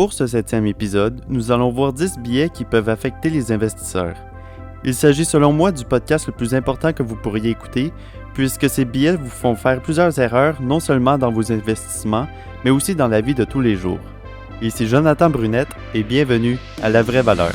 Pour ce 7e épisode, nous allons voir 10 biais qui peuvent affecter les investisseurs. Il s'agit selon moi du podcast le plus important que vous pourriez écouter, puisque ces biais vous font faire plusieurs erreurs non seulement dans vos investissements, mais aussi dans la vie de tous les jours. Ici Jonathan Brunette et bienvenue à La Vraie Valeur.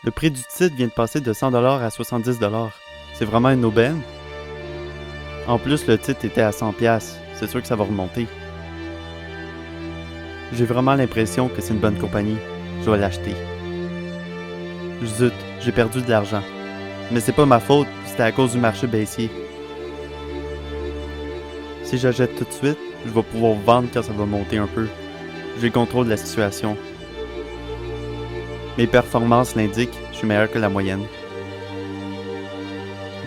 Le prix du titre vient de passer de 100$ à 70$. C'est vraiment une aubaine. En plus, le titre était à 100$. C'est sûr que ça va remonter. J'ai vraiment l'impression que c'est une bonne compagnie. Je vais l'acheter. Zut, j'ai perdu de l'argent. Mais c'est pas ma faute, c'était à cause du marché baissier. Si j'achète tout de suite, je vais pouvoir vendre quand ça va monter un peu. J'ai le contrôle de la situation. Mes performances l'indiquent, je suis meilleur que la moyenne.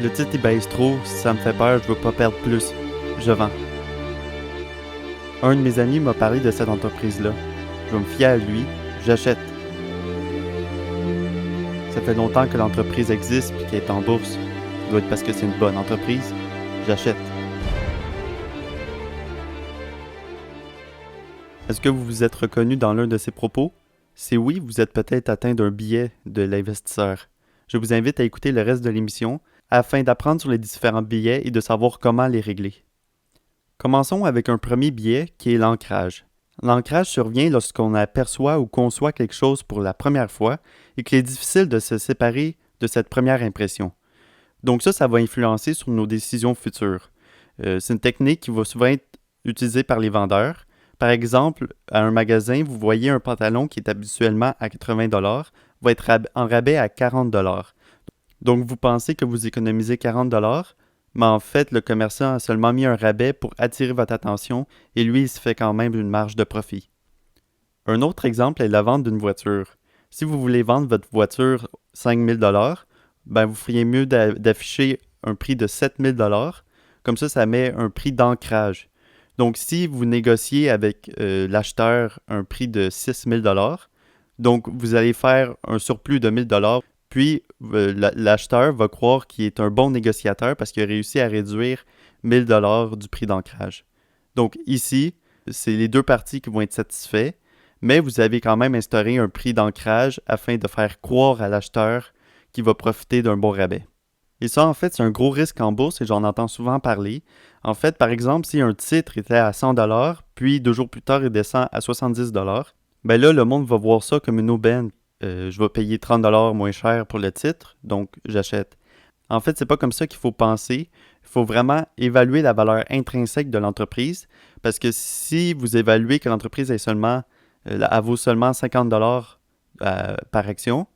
Le titre il baisse trop, si ça me fait peur, je veux pas perdre plus. Je vends. Un de mes amis m'a parlé de cette entreprise-là. Je vais me fier à lui, j'achète. Ça fait longtemps que l'entreprise existe et qu'elle est en bourse. Ça doit être parce que c'est une bonne entreprise. J'achète. Est-ce que vous vous êtes reconnu dans l'un de ces propos? Si oui, vous êtes peut-être atteint d'un biais de l'investisseur. Je vous invite à écouter le reste de l'émission afin d'apprendre sur les différents biais et de savoir comment les régler. Commençons avec un premier biais qui est l'ancrage. L'ancrage survient lorsqu'on aperçoit ou conçoit quelque chose pour la première fois et qu'il est difficile de se séparer de cette première impression. Donc ça va influencer sur nos décisions futures. C'est une technique qui va souvent être utilisée par les vendeurs. Par exemple, à un magasin, vous voyez un pantalon qui est habituellement à 80$, va être en rabais à 40$. Donc, vous pensez que vous économisez 40$, mais en fait, le commerçant a seulement mis un rabais pour attirer votre attention et lui, il se fait quand même une marge de profit. Un autre exemple est la vente d'une voiture. Si vous voulez vendre votre voiture 5000$, vous feriez mieux d'afficher un prix de 7000$. Comme ça met un prix d'ancrage. Donc, si vous négociez avec l'acheteur un prix de 6000$, donc vous allez faire un surplus de 1000$, puis l'acheteur va croire qu'il est un bon négociateur parce qu'il a réussi à réduire 1000$ du prix d'ancrage. Donc ici, c'est les deux parties qui vont être satisfaits, mais vous avez quand même instauré un prix d'ancrage afin de faire croire à l'acheteur qu'il va profiter d'un bon rabais. Et ça, en fait, c'est un gros risque en bourse et j'en entends souvent parler. En fait, par exemple, si un titre était à 100$, puis 2 jours plus tard, il descend à 70$, là, le monde va voir ça comme une aubaine. Je vais payer 30$ moins cher pour le titre, donc j'achète. En fait, c'est pas comme ça qu'il faut penser. Il faut vraiment évaluer la valeur intrinsèque de l'entreprise, parce que si vous évaluez que l'entreprise elle vaut seulement 50$ par action,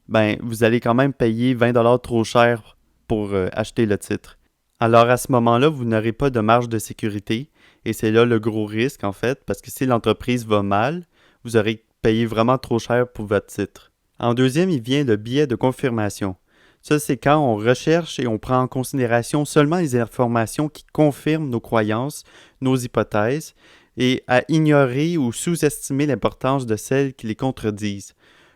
vous allez quand même payer 20$ trop cher pour acheter le titre. Alors à ce moment-là, vous n'aurez pas de marge de sécurité et c'est là le gros risque en fait, parce que si l'entreprise va mal, vous aurez payé vraiment trop cher pour votre titre. En deuxième, il vient le biais de confirmation. Ça, c'est quand on recherche et on prend en considération seulement les informations qui confirment nos croyances, nos hypothèses, et à ignorer ou sous-estimer l'importance de celles qui les contredisent.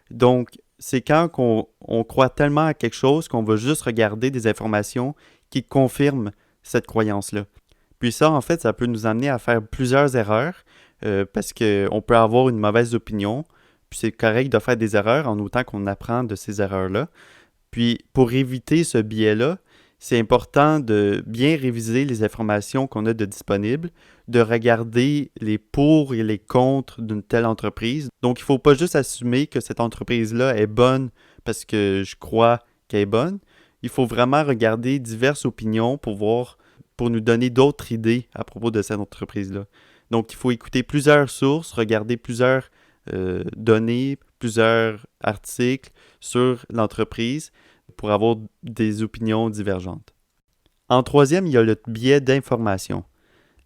Donc, c'est quand on croit tellement à quelque chose qu'on va juste regarder des informations qui confirment cette croyance-là. Puis ça, en fait, ça peut nous amener à faire plusieurs erreurs parce qu'on peut avoir une mauvaise opinion. Puis c'est correct de faire des erreurs en autant qu'on apprend de ces erreurs-là. Puis pour éviter ce biais-là, c'est important de bien réviser les informations qu'on a de disponibles, de regarder les pour et les contre d'une telle entreprise. Donc, il ne faut pas juste assumer que cette entreprise-là est bonne parce que je crois qu'elle est bonne. Il faut vraiment regarder diverses opinions pour nous donner d'autres idées à propos de cette entreprise-là. Donc, il faut écouter plusieurs sources, regarder plusieurs données, plusieurs articles sur l'entreprise pour avoir des opinions divergentes. En troisième, il y a le biais d'information.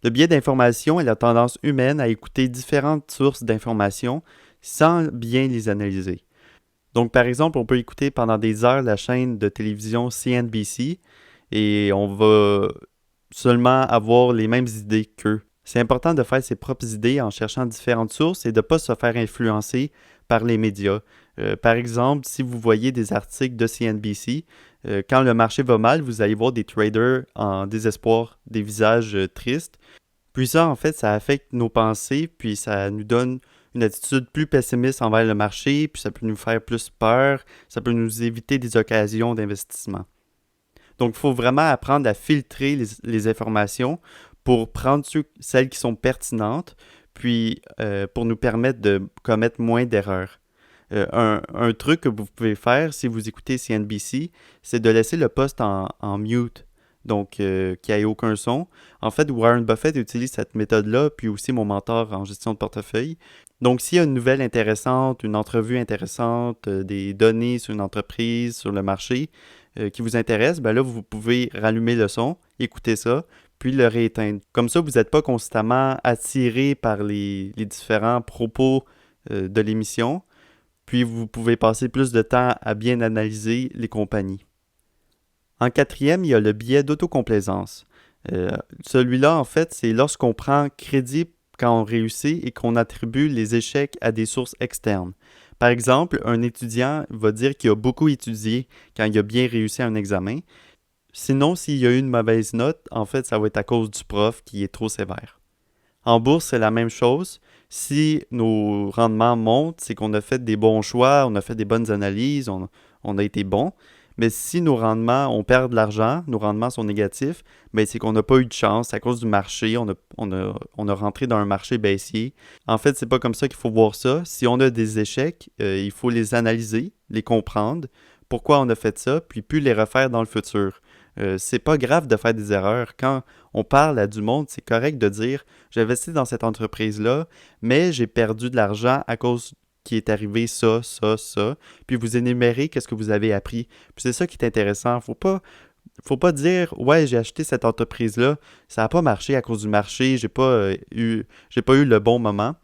Le biais d'information est la tendance humaine à écouter différentes sources d'informations sans bien les analyser. Donc, par exemple, on peut écouter pendant des heures la chaîne de télévision CNBC et on va seulement avoir les mêmes idées qu'eux. C'est important de faire ses propres idées en cherchant différentes sources et de ne pas se faire influencer par les médias. Par exemple, si vous voyez des articles de CNBC, quand le marché va mal, vous allez voir des traders en désespoir, des visages tristes. Puis ça, en fait, ça affecte nos pensées, puis ça nous donne une attitude plus pessimiste envers le marché, puis ça peut nous faire plus peur, ça peut nous éviter des occasions d'investissement. Donc, il faut vraiment apprendre à filtrer les informations pour prendre celles qui sont pertinentes, puis pour nous permettre de commettre moins d'erreurs. Un truc que vous pouvez faire si vous écoutez CNBC, c'est de laisser le poste en mute, donc qu'il n'y ait aucun son. En fait, Warren Buffett utilise cette méthode-là, puis aussi mon mentor en gestion de portefeuille. Donc, s'il y a une nouvelle intéressante, une entrevue intéressante, des données sur une entreprise, sur le marché qui vous intéresse, ben là, vous pouvez rallumer le son, écouter ça, puis le rééteindre. Comme ça, vous n'êtes pas constamment attiré par les différents propos de l'émission, puis vous pouvez passer plus de temps à bien analyser les compagnies. En quatrième, il y a le biais d'autocomplaisance. Celui-là, en fait, c'est lorsqu'on prend crédit quand on réussit et qu'on attribue les échecs à des sources externes. Par exemple, un étudiant va dire qu'il a beaucoup étudié quand il a bien réussi un examen. Sinon, s'il y a eu une mauvaise note, en fait, ça va être à cause du prof qui est trop sévère. En bourse, c'est la même chose. Si nos rendements montent, c'est qu'on a fait des bons choix, on a fait des bonnes analyses, on a été bon. Mais si nos rendements, on perd de l'argent, nos rendements sont négatifs, ben c'est qu'on n'a pas eu de chance à cause du marché, on a rentré dans un marché baissier. En fait, c'est pas comme ça qu'il faut voir ça. Si on a des échecs, il faut les analyser, les comprendre, pourquoi on a fait ça, puis plus les refaire dans le futur. C'est pas grave de faire des erreurs. Quand on parle à du monde, c'est correct de dire j'ai investi dans cette entreprise-là, mais j'ai perdu de l'argent à cause qu'il est arrivé ça, ça, ça. Puis vous énumérez qu'est-ce que vous avez appris. Puis c'est ça qui est intéressant. Faut pas dire ouais, j'ai acheté cette entreprise-là, ça n'a pas marché à cause du marché, j'ai pas eu le bon moment.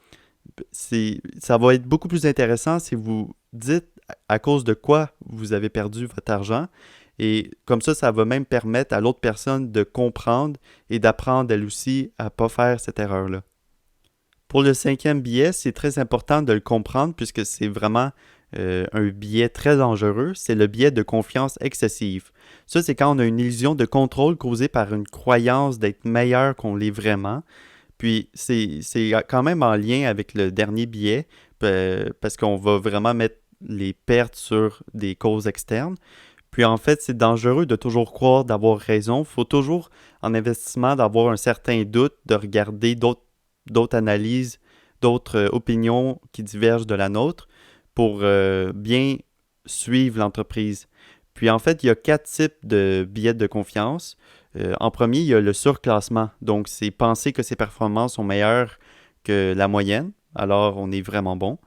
Ça va être beaucoup plus intéressant si vous dites à cause de quoi vous avez perdu votre argent. Et comme ça va même permettre à l'autre personne de comprendre et d'apprendre elle aussi à ne pas faire cette erreur-là. Pour le cinquième biais, c'est très important de le comprendre puisque c'est vraiment un biais très dangereux. C'est le biais de confiance excessive. Ça, c'est quand on a une illusion de contrôle causée par une croyance d'être meilleur qu'on l'est vraiment. Puis c'est quand même en lien avec le dernier biais parce qu'on va vraiment mettre les pertes sur des causes externes. Puis en fait, c'est dangereux de toujours croire d'avoir raison. Il faut toujours, en investissement, d'avoir un certain doute, de regarder d'autres analyses, d'autres opinions qui divergent de la nôtre pour bien suivre l'entreprise. Puis en fait, il y a 4 types de billets de confiance. En premier, il y a le surclassement. Donc, c'est penser que ses performances sont meilleures que la moyenne. Alors, on est vraiment bon.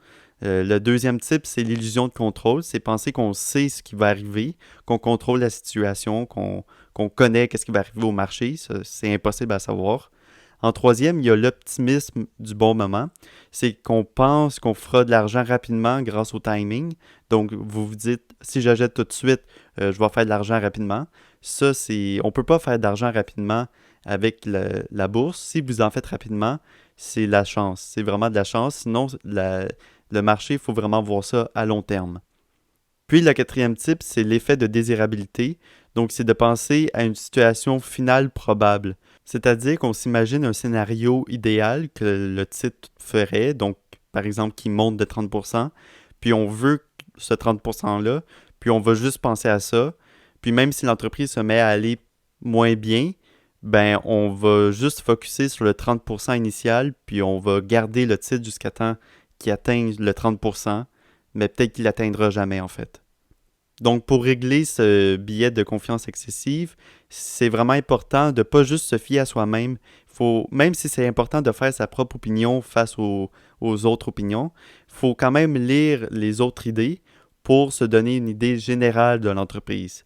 Le deuxième type, c'est l'illusion de contrôle. C'est penser qu'on sait ce qui va arriver, qu'on contrôle la situation, qu'on connaît ce qui va arriver au marché. Ça, c'est impossible à savoir. En troisième, il y a l'optimisme du bon moment. C'est qu'on pense qu'on fera de l'argent rapidement grâce au timing. Donc, vous vous dites, si j'achète tout de suite, je vais faire de l'argent rapidement. Ça, on ne peut pas faire d'argent rapidement avec la bourse. Si vous en faites rapidement, c'est la chance. C'est vraiment de la chance. Sinon, le marché, il faut vraiment voir ça à long terme. Puis, le quatrième type, c'est l'effet de désirabilité. Donc, c'est de penser à une situation finale probable. C'est-à-dire qu'on s'imagine un scénario idéal que le titre ferait, donc par exemple qui monte de 30%, puis on veut ce 30%-là, puis on va juste penser à ça, puis même si l'entreprise se met à aller moins bien, ben on va juste focuser sur le 30% initial, puis on va garder le titre jusqu'à temps qu'il atteigne le 30%, mais peut-être qu'il l'atteindra jamais en fait. Donc, pour régler ce biais de confiance excessive, c'est vraiment important de ne pas juste se fier à soi-même. Même si c'est important de faire sa propre opinion face aux autres opinions, il faut quand même lire les autres idées pour se donner une idée générale de l'entreprise.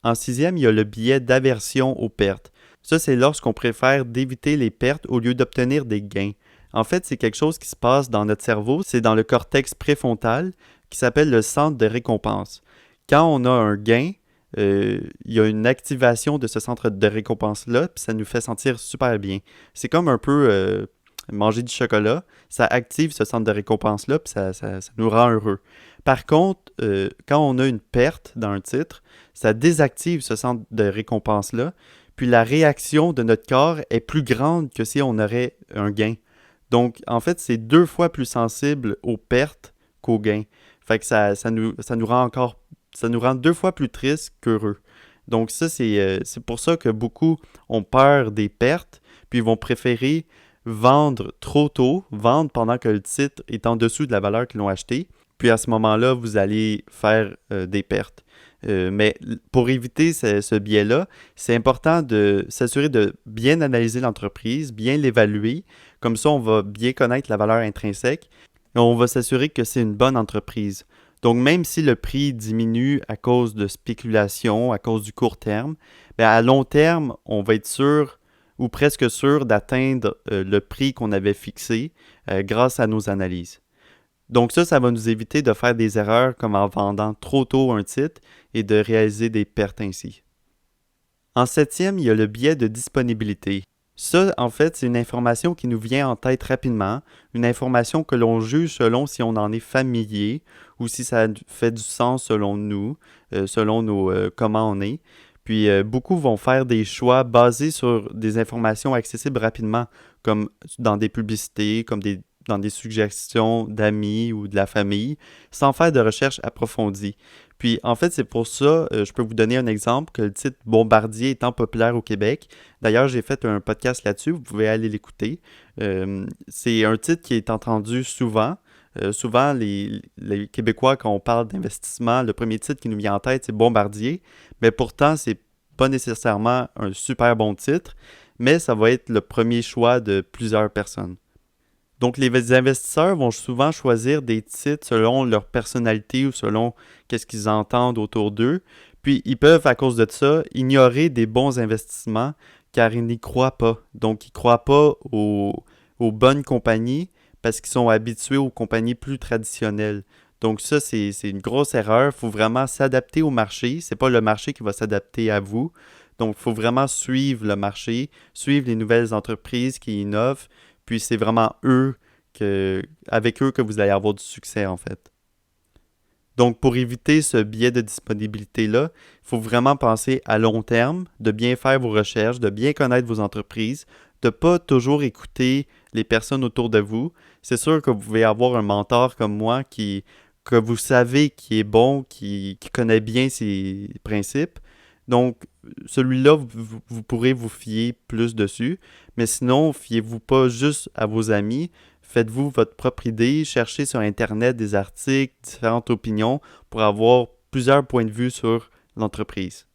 En sixième, il y a le biais d'aversion aux pertes. Ça, c'est lorsqu'on préfère d'éviter les pertes au lieu d'obtenir des gains. En fait, c'est quelque chose qui se passe dans notre cerveau, c'est dans le cortex préfrontal qui s'appelle le centre de récompense. Quand on a un gain, il y a une activation de ce centre de récompense-là, puis ça nous fait sentir super bien. C'est comme un peu manger du chocolat, ça active ce centre de récompense-là, puis ça nous rend heureux. Par contre, quand on a une perte dans un titre, ça désactive ce centre de récompense-là, puis la réaction de notre corps est plus grande que si on aurait un gain. Donc, en fait, c'est 2 fois plus sensible aux pertes qu'aux gains. Fait que ça nous rend encore, ça nous rend 2 fois plus tristes qu'heureux. Donc ça, c'est pour ça que beaucoup ont peur des pertes, puis ils vont préférer vendre trop tôt, vendre pendant que le titre est en dessous de la valeur qu'ils l'ont acheté. Puis à ce moment-là, vous allez faire des pertes. Mais pour éviter ce biais-là, c'est important de s'assurer de bien analyser l'entreprise, bien l'évaluer. Comme ça, on va bien connaître la valeur intrinsèque et on va s'assurer que c'est une bonne entreprise. Donc, même si le prix diminue à cause de spéculation, à cause du court terme, bien, à long terme, on va être sûr ou presque sûr d'atteindre le prix qu'on avait fixé grâce à nos analyses. Donc ça va nous éviter de faire des erreurs comme en vendant trop tôt un titre et de réaliser des pertes ainsi. En septième, il y a le biais de disponibilité. Ça, en fait, c'est une information qui nous vient en tête rapidement, une information que l'on juge selon si on en est familier ou si ça fait du sens selon nous, selon comment on est. Puis beaucoup vont faire des choix basés sur des informations accessibles rapidement, comme dans des publicités, dans des suggestions d'amis ou de la famille, sans faire de recherche approfondie. Puis en fait, c'est pour ça, je peux vous donner un exemple, que le titre Bombardier étant populaire au Québec. D'ailleurs, j'ai fait un podcast là-dessus, vous pouvez aller l'écouter. C'est un titre qui est entendu souvent. Souvent, les Québécois, quand on parle d'investissement, le premier titre qui nous vient en tête, c'est Bombardier. Mais pourtant, c'est pas nécessairement un super bon titre, mais ça va être le premier choix de plusieurs personnes. Donc, les investisseurs vont souvent choisir des titres selon leur personnalité ou selon qu'est-ce qu'ils entendent autour d'eux. Puis, ils peuvent, à cause de ça, ignorer des bons investissements car ils n'y croient pas. Donc, ils ne croient pas aux bonnes compagnies parce qu'ils sont habitués aux compagnies plus traditionnelles. Donc, ça, c'est une grosse erreur. Il faut vraiment s'adapter au marché. Ce n'est pas le marché qui va s'adapter à vous. Donc, il faut vraiment suivre le marché, suivre les nouvelles entreprises qui innovent. Puis c'est vraiment avec eux que vous allez avoir du succès en fait. Donc pour éviter ce biais de disponibilité-là, il faut vraiment penser à long terme, de bien faire vos recherches, de bien connaître vos entreprises, de ne pas toujours écouter les personnes autour de vous. C'est sûr que vous pouvez avoir un mentor comme moi que vous savez qui est bon, qui connaît bien ses principes. Donc, celui-là, vous pourrez vous fier plus dessus. Mais sinon, fiez-vous pas juste à vos amis. Faites-vous votre propre idée. Cherchez sur Internet des articles, différentes opinions pour avoir plusieurs points de vue sur l'entreprise.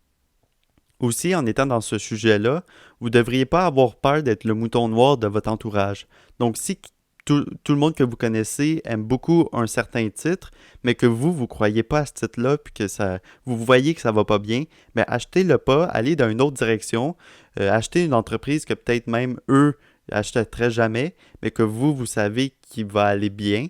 Aussi, en étant dans ce sujet-là, vous ne devriez pas avoir peur d'être le mouton noir de votre entourage. Donc, si tout le monde que vous connaissez aime beaucoup un certain titre, mais que vous ne croyez pas à ce titre-là, puis que vous voyez que ça ne va pas bien, mais achetez-le pas, allez dans une autre direction, achetez une entreprise que peut-être même eux n'achèteraient jamais, mais que vous savez qu'il va aller bien,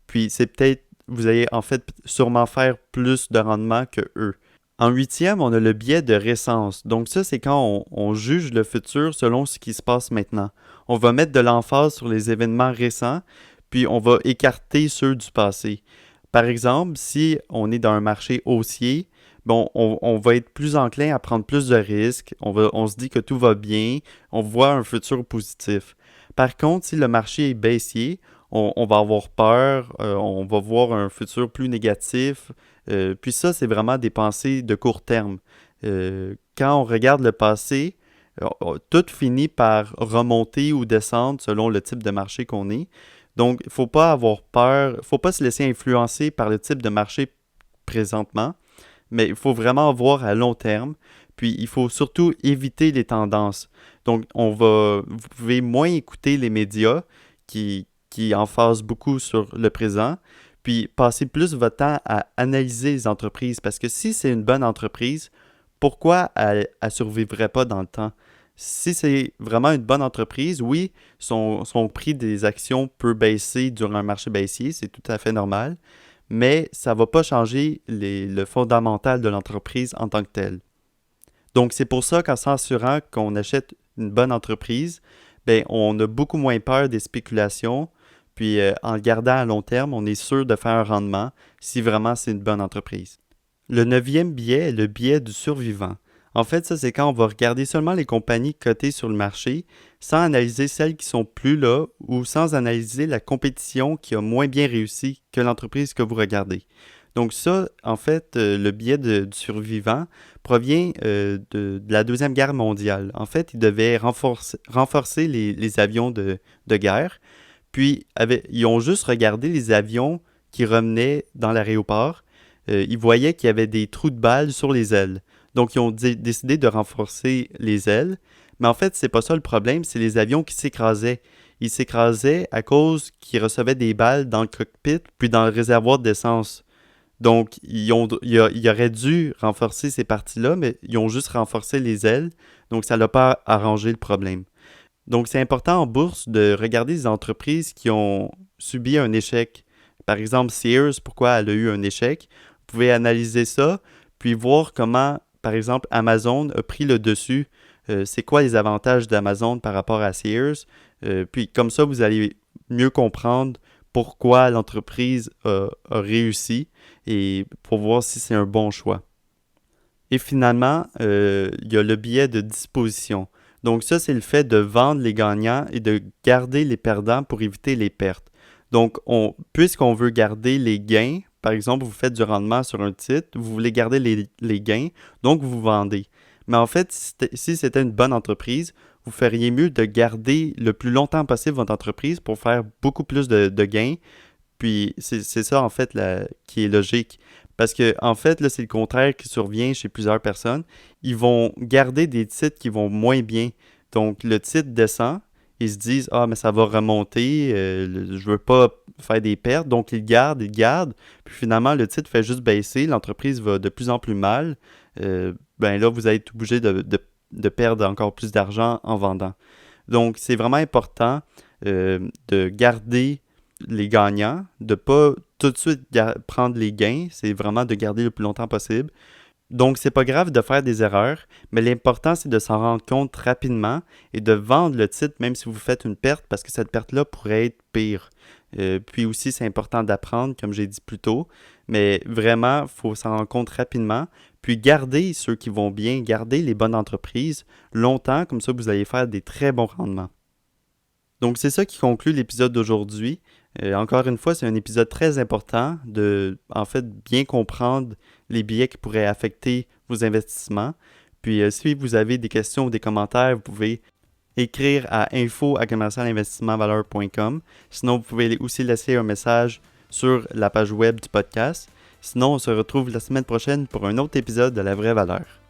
puis c'est peut-être, vous allez en fait sûrement faire plus de rendement que eux. En huitième, on a le biais de récence. Donc ça, c'est quand on juge le futur selon ce qui se passe maintenant. On va mettre de l'emphase sur les événements récents, puis on va écarter ceux du passé. Par exemple, si on est dans un marché haussier, bon, on va être plus enclin à prendre plus de risques, on se dit que tout va bien, on voit un futur positif. Par contre, si le marché est baissier, on va avoir peur, on va voir un futur plus négatif. Puis ça, c'est vraiment des pensées de court terme. Quand on regarde le passé, tout finit par remonter ou descendre selon le type de marché qu'on est. Donc, il ne faut pas avoir peur, il ne faut pas se laisser influencer par le type de marché présentement, mais il faut vraiment voir à long terme. Puis, il faut surtout éviter les tendances. Donc, vous pouvez moins écouter les médias qui emphasent beaucoup sur le présent, puis passer plus votre temps à analyser les entreprises. Parce que si c'est une bonne entreprise, pourquoi elle ne survivrait pas dans le temps? Si c'est vraiment une bonne entreprise, oui, son prix des actions peut baisser durant un marché baissier, c'est tout à fait normal. mais ça ne va pas changer le fondamental de l'entreprise en tant que tel. Donc, c'est pour ça qu'en s'assurant qu'on achète une bonne entreprise, ben, on a beaucoup moins peur des spéculations. Puis, en le gardant à long terme, on est sûr de faire un rendement si vraiment c'est une bonne entreprise. Le 9e biais est le biais du survivant. En fait, ça, c'est quand on va regarder seulement les compagnies cotées sur le marché sans analyser celles qui sont plus là ou sans analyser la compétition qui a moins bien réussi que l'entreprise que vous regardez. Donc ça, en fait, le biais du survivant provient de la Deuxième Guerre mondiale. En fait, ils devaient renforcer les avions de guerre, puis ils ont juste regardé les avions qui revenaient dans l'aéroport. Ils voyaient qu'il y avait des trous de balles sur les ailes. Donc, ils ont décidé de renforcer les ailes. Mais en fait, c'est pas ça le problème, c'est les avions qui s'écrasaient. Ils s'écrasaient à cause qu'ils recevaient des balles dans le cockpit puis dans le réservoir d'essence. Donc, ils auraient dû renforcer ces parties-là, mais ils ont juste renforcé les ailes. Donc, ça n'a pas arrangé le problème. Donc, c'est important en bourse de regarder les entreprises qui ont subi un échec. Par exemple, Sears, pourquoi elle a eu un échec? Vous pouvez analyser ça, puis voir comment, par exemple, Amazon a pris le dessus. C'est quoi les avantages d'Amazon par rapport à Sears? Puis comme ça, vous allez mieux comprendre pourquoi l'entreprise a réussi et pour voir si c'est un bon choix. Et finalement, il y a le biais de disposition. Donc ça, c'est le fait de vendre les gagnants et de garder les perdants pour éviter les pertes. Donc, puisqu'on veut garder les gains, par exemple, vous faites du rendement sur un titre, vous voulez garder les gains, donc vous vendez. Mais en fait, si c'était une bonne entreprise, vous feriez mieux de garder le plus longtemps possible votre entreprise pour faire beaucoup plus de gains. Puis c'est ça, en fait, qui est logique. Parce que, en fait, là, c'est le contraire qui survient chez plusieurs personnes. Ils vont garder des titres qui vont moins bien. Donc, le titre descend. Ils se disent, ah, mais ça va remonter. Je veux pas faire des pertes. Donc, ils gardent. Puis finalement, le titre fait juste baisser. L'entreprise va de plus en plus mal. Ben là, vous allez être obligé de perdre encore plus d'argent en vendant. Donc, c'est vraiment important de garder les gagnants, de ne pas tout de suite prendre les gains, c'est vraiment de garder le plus longtemps possible. Donc, c'est pas grave de faire des erreurs, mais l'important, c'est de s'en rendre compte rapidement et de vendre le titre même si vous faites une perte, parce que cette perte-là pourrait être pire. Puis aussi, c'est important d'apprendre, comme j'ai dit plus tôt, mais vraiment, il faut s'en rendre compte rapidement, puis garder ceux qui vont bien, garder les bonnes entreprises longtemps, comme ça, vous allez faire des très bons rendements. Donc, c'est ça qui conclut l'épisode d'aujourd'hui. Encore une fois, c'est un épisode très important de, en fait, bien comprendre les biais qui pourraient affecter vos investissements. Puis, si vous avez des questions ou des commentaires, vous pouvez écrire à info@commercialinvestissementvaleur.com. Sinon, vous pouvez aussi laisser un message sur la page web du podcast. Sinon, on se retrouve la semaine prochaine pour un autre épisode de La Vraie Valeur.